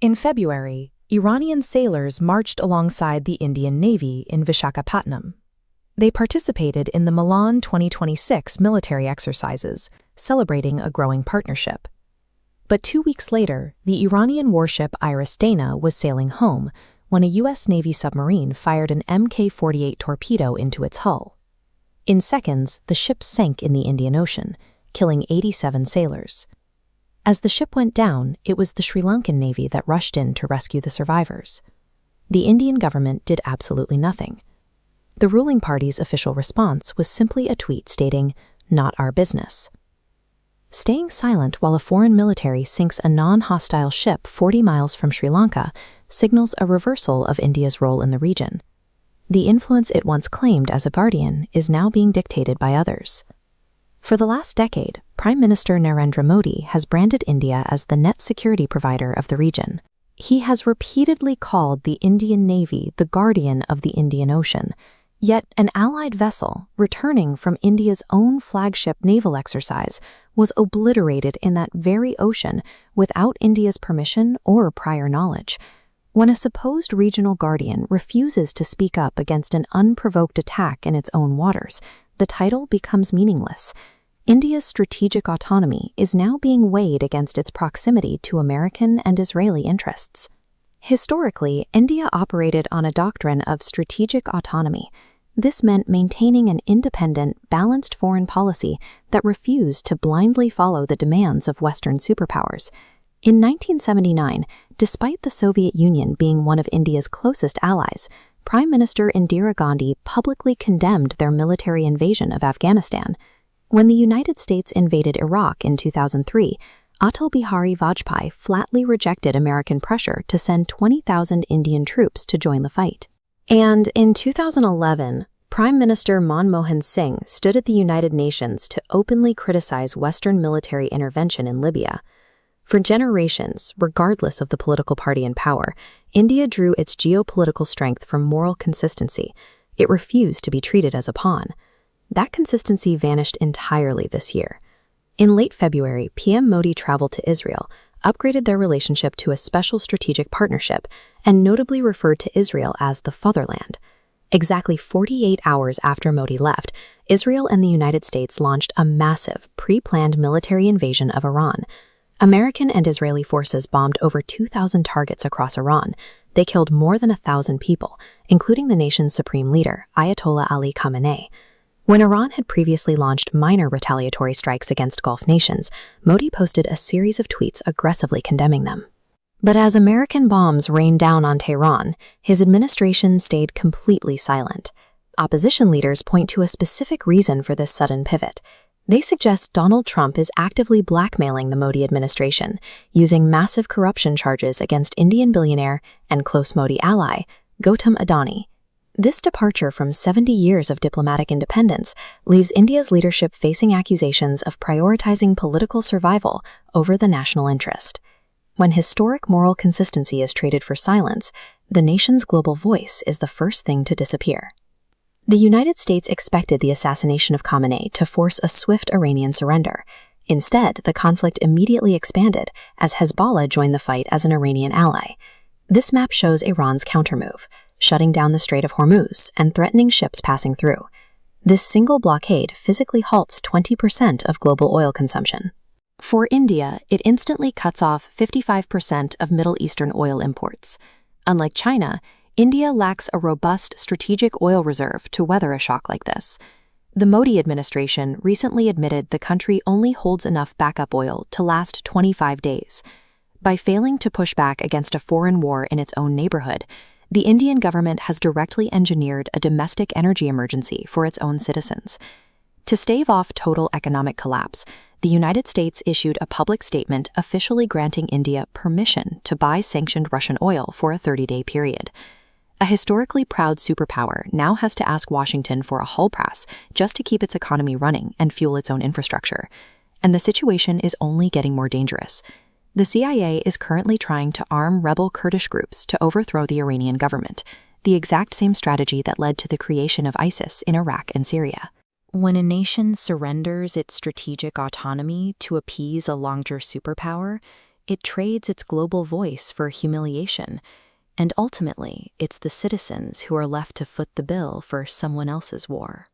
In February, Iranian sailors marched alongside the Indian Navy in Vishakhapatnam. They participated in the Milan 2026 military exercises, celebrating a growing partnership. But 2 weeks later, the Iranian warship Iris Dana was sailing home when a U.S. Navy submarine fired an Mk-48 torpedo into its hull. In seconds, the ship sank in the Indian Ocean, killing 87 sailors. As the ship went down, it was the Sri Lankan Navy that rushed in to rescue the survivors. The Indian government did absolutely nothing. The ruling party's official response was simply a tweet stating, "Not our business." Staying silent while a foreign military sinks a non-hostile ship 40 miles from Sri Lanka signals a reversal of India's role in the region. The influence it once claimed as a guardian is now being dictated by others. For the last decade, Prime Minister Narendra Modi has branded India as the net security provider of the region. He has repeatedly called the Indian Navy the guardian of the Indian Ocean, yet an allied vessel, returning from India's own flagship naval exercise, was obliterated in that very ocean without India's permission or prior knowledge. When a supposed regional guardian refuses to speak up against an unprovoked attack in its own waters, the title becomes meaningless. India's strategic autonomy is now being weighed against its proximity to American and Israeli interests. Historically, India operated on a doctrine of strategic autonomy. This meant maintaining an independent, balanced foreign policy that refused to blindly follow the demands of Western superpowers. In 1979, despite the Soviet Union being one of India's closest allies, Prime Minister Indira Gandhi publicly condemned their military invasion of Afghanistan. When the United States invaded Iraq in 2003, Atal Bihari Vajpayee flatly rejected American pressure to send 20,000 Indian troops to join the fight. And in 2011, Prime Minister Manmohan Singh stood at the United Nations to openly criticize Western military intervention in Libya. For generations, regardless of the political party in power, India drew its geopolitical strength from moral consistency. It refused to be treated as a pawn. That consistency vanished entirely this year. In late February, PM Modi traveled to Israel, upgraded their relationship to a special strategic partnership, and notably referred to Israel as the fatherland. Exactly 48 hours after Modi left, Israel and the United States launched a massive, pre-planned military invasion of Iran. American and Israeli forces bombed over 2,000 targets across Iran. They killed more than 1,000 people, including the nation's supreme leader, Ayatollah Ali Khamenei. When Iran had previously launched minor retaliatory strikes against Gulf nations, Modi posted a series of tweets aggressively condemning them. But as American bombs rained down on Tehran, his administration stayed completely silent. Opposition leaders point to a specific reason for this sudden pivot. They suggest Donald Trump is actively blackmailing the Modi administration, using massive corruption charges against Indian billionaire and close Modi ally, Gautam Adani. This departure from 70 years of diplomatic independence leaves India's leadership facing accusations of prioritizing political survival over the national interest. When historic moral consistency is traded for silence, the nation's global voice is the first thing to disappear. The United States expected the assassination of Khamenei to force a swift Iranian surrender. Instead, the conflict immediately expanded as Hezbollah joined the fight as an Iranian ally. This map shows Iran's countermove, shutting down the Strait of Hormuz and threatening ships passing through. This single blockade physically halts 20% of global oil consumption. For India, it instantly cuts off 55% of Middle Eastern oil imports. Unlike China, India lacks a robust strategic oil reserve to weather a shock like this. The Modi administration recently admitted the country only holds enough backup oil to last 25 days. By failing to push back against a foreign war in its own neighborhood, the Indian government has directly engineered a domestic energy emergency for its own citizens. To stave off total economic collapse, the United States issued a public statement officially granting India permission to buy sanctioned Russian oil for a 30-day period. A historically proud superpower now has to ask Washington for a hull pass just to keep its economy running and fuel its own infrastructure. And the situation is only getting more dangerous. The CIA is currently trying to arm rebel Kurdish groups to overthrow the Iranian government, the exact same strategy that led to the creation of ISIS in Iraq and Syria. When a nation surrenders its strategic autonomy to appease a larger superpower, It trades its global voice for humiliation, and ultimately, it's the citizens who are left to foot the bill for someone else's war.